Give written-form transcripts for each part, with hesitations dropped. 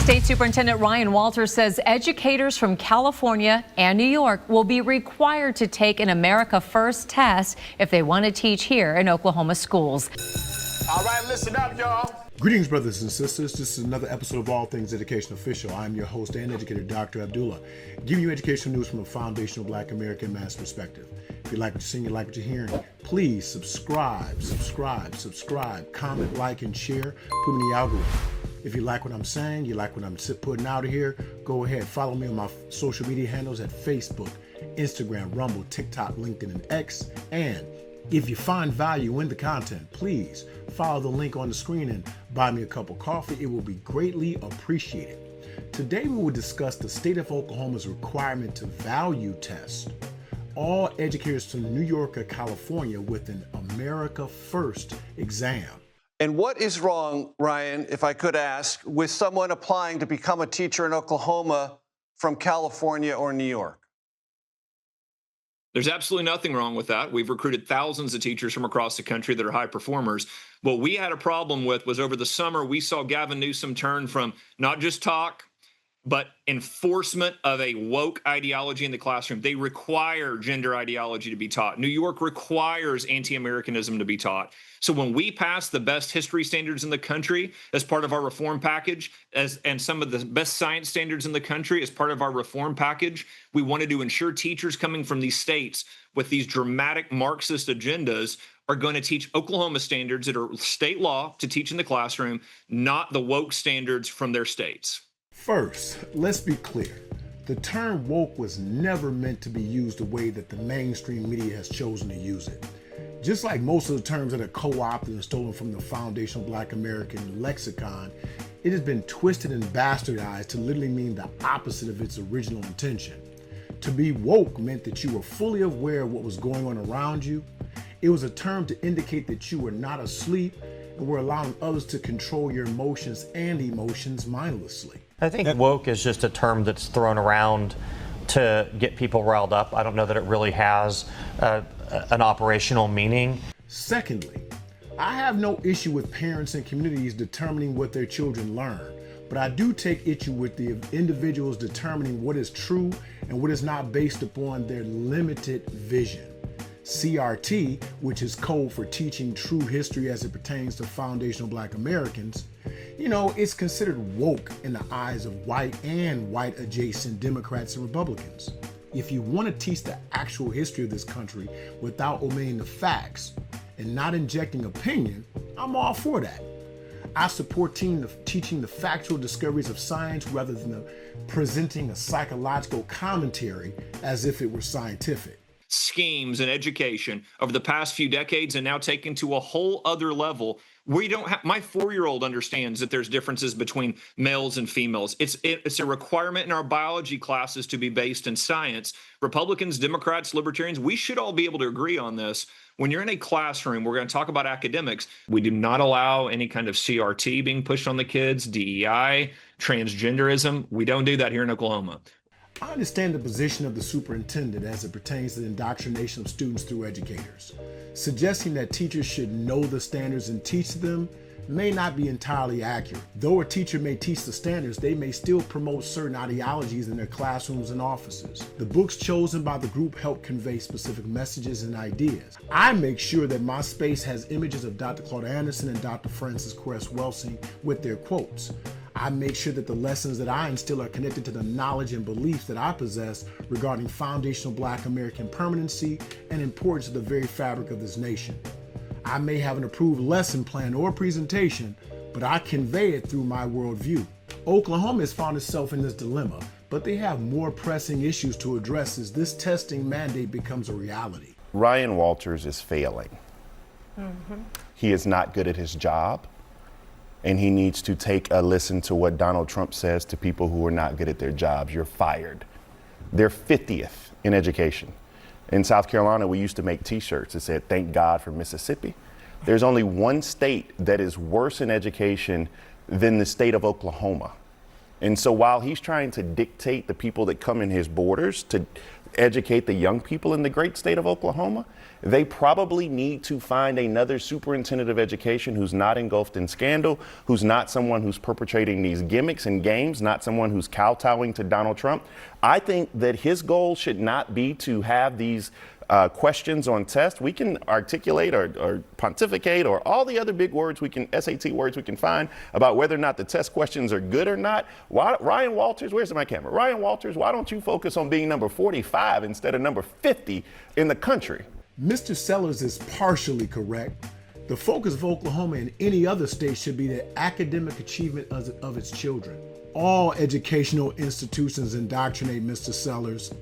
State Superintendent Ryan Walters says educators from California and New York will be required to take an America First test if they want to teach here in Oklahoma schools. All right, listen up, y'all. Greetings, brothers and sisters. This is another episode of All Things Education Official. I'm your host and educator, Dr. Abdullah, giving you educational news from a foundational Black American man's perspective. If you like what you're seeing, you like what you're hearing, please subscribe, comment, like, and share. Put me in the algorithm. If you like what I'm saying, you like what I'm putting out of here, go ahead. Follow me on my social media handles at Facebook, Instagram, Rumble, TikTok, LinkedIn, and X. And if you find value in the content, please follow the link on the screen and buy me a cup of coffee. It will be greatly appreciated. Today we will discuss the state of Oklahoma's requirement to value test all educators from New York or California with an America First exam. And what is wrong, Ryan, if I could ask, with someone applying to become a teacher in Oklahoma from California or New York? There's absolutely nothing wrong with that. We've recruited thousands of teachers from across the country that are high performers. What we had a problem with was over the summer, we saw Gavin Newsom turn from not just talk, but enforcement of a woke ideology in the classroom. They require gender ideology to be taught. New York requires anti-Americanism to be taught. So when we pass the best history standards in the country as part of our reform package, and some of the best science standards in the country as part of our reform package, we wanted to ensure teachers coming from these states with these dramatic Marxist agendas are going to teach Oklahoma standards that are state law to teach in the classroom, not the woke standards from their states. First, let's be clear. The term woke was never meant to be used the way that the mainstream media has chosen to use it. Just like most of the terms that are co-opted and stolen from the foundational Black American lexicon, it has been twisted and bastardized to literally mean the opposite of its original intention. To be woke meant that you were fully aware of what was going on around you. It was a term to indicate that you were not asleep and were allowing others to control your emotions and emotions mindlessly. I think woke is just a term that's thrown around to get people riled up. I don't know that it really has an operational meaning. Secondly, I have no issue with parents and communities determining what their children learn, but I do take issue with the individuals determining what is true and what is not based upon their limited vision. CRT, which is code for teaching true history as it pertains to foundational Black Americans, it's considered woke in the eyes of white and white adjacent Democrats and Republicans. If you want to teach the actual history of this country without omitting the facts and not injecting opinion, I'm all for that. I support teaching the factual discoveries of science rather than presenting a psychological commentary as if it were scientific. Schemes in education over the past few decades and now taken to a whole other level. We don't have, my 4-year-old understands that there's differences between males and females. It's a requirement in our biology classes to be based in science. Republicans, Democrats, Libertarians, we should all be able to agree on this. When you're in a classroom, we're going to talk about academics. We do not allow any kind of CRT being pushed on the kids, DEI, transgenderism. We don't do that here in Oklahoma. I understand the position of the superintendent as it pertains to the indoctrination of students through educators. Suggesting that teachers should know the standards and teach them may not be entirely accurate. Though a teacher may teach the standards, they may still promote certain ideologies in their classrooms and offices. The books chosen by the group help convey specific messages and ideas. I make sure that my space has images of Dr. Claude Anderson and Dr. Frances Cress Welsing with their quotes. I make sure that the lessons that I instill are connected to the knowledge and beliefs that I possess regarding foundational Black American permanency and importance to the very fabric of this nation. I may have an approved lesson plan or presentation, but I convey it through my worldview. Oklahoma has found itself in this dilemma, but they have more pressing issues to address as this testing mandate becomes a reality. Ryan Walters is failing. He is not good at his job. And he needs to take a listen to what Donald Trump says to people who are not good at their jobs. You're fired. They're 50th in education. In South Carolina, we used to make t-shirts that said, "Thank God for Mississippi." There's only one state that is worse in education than the state of Oklahoma. And so while he's trying to dictate the people that come in his borders to educate the young people in the great state of Oklahoma, they probably need to find another superintendent of education who's not engulfed in scandal, who's not someone who's perpetrating these gimmicks and games, not someone who's kowtowing to Donald Trump. I think that his goal should not be to have these questions on tests. We can articulate or pontificate or all the other big words SAT words we can find about whether or not the test questions are good or not. Ryan Walters, where's my camera? Ryan Walters, why don't you focus on being number 45 instead of number 50 in the country? Mr. Sellers is partially correct. The focus of Oklahoma and any other state should be the academic achievement of its children. All educational institutions indoctrinate Mr. Sellers,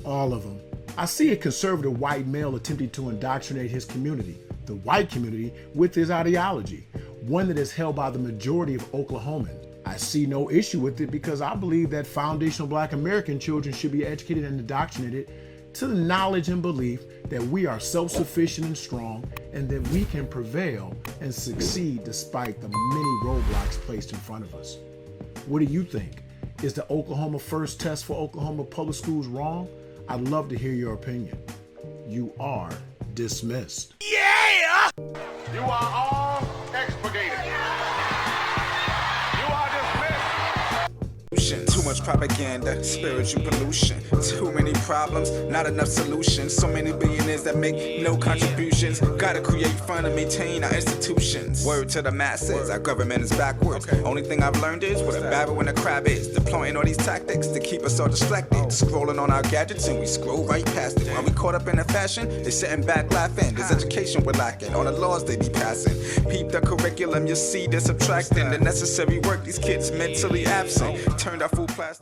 all of them. I see a conservative white male attempting to indoctrinate his community, the white community, with his ideology, one that is held by the majority of Oklahomans. I see no issue with it because I believe that foundational Black American children should be educated and indoctrinated to the knowledge and belief that we are self-sufficient and strong and that we can prevail and succeed despite the many roadblocks placed in front of us. What do you think? Is the Oklahoma First test for Oklahoma public schools wrong? I'd love to hear your opinion. You are dismissed. Yeah! You are all expurgated. You are dismissed. Too much propaganda, spiritual pollution. Too many problems, not enough solutions. So many billionaires that make no contributions. Gotta create fund and maintain our institutions. Word to the masses, our government is backwards. Only thing I've learned is what a babble and a crab is. Deploying all these tactics to keep us all distracted. Scrolling on our gadgets and we scroll right past it. While we caught up in the fashion, they sitting back laughing. This education we're lacking, all the laws they be passing. Peep the curriculum, you'll see they're subtracting the necessary work. These kids mentally absent. Turned our food plastic.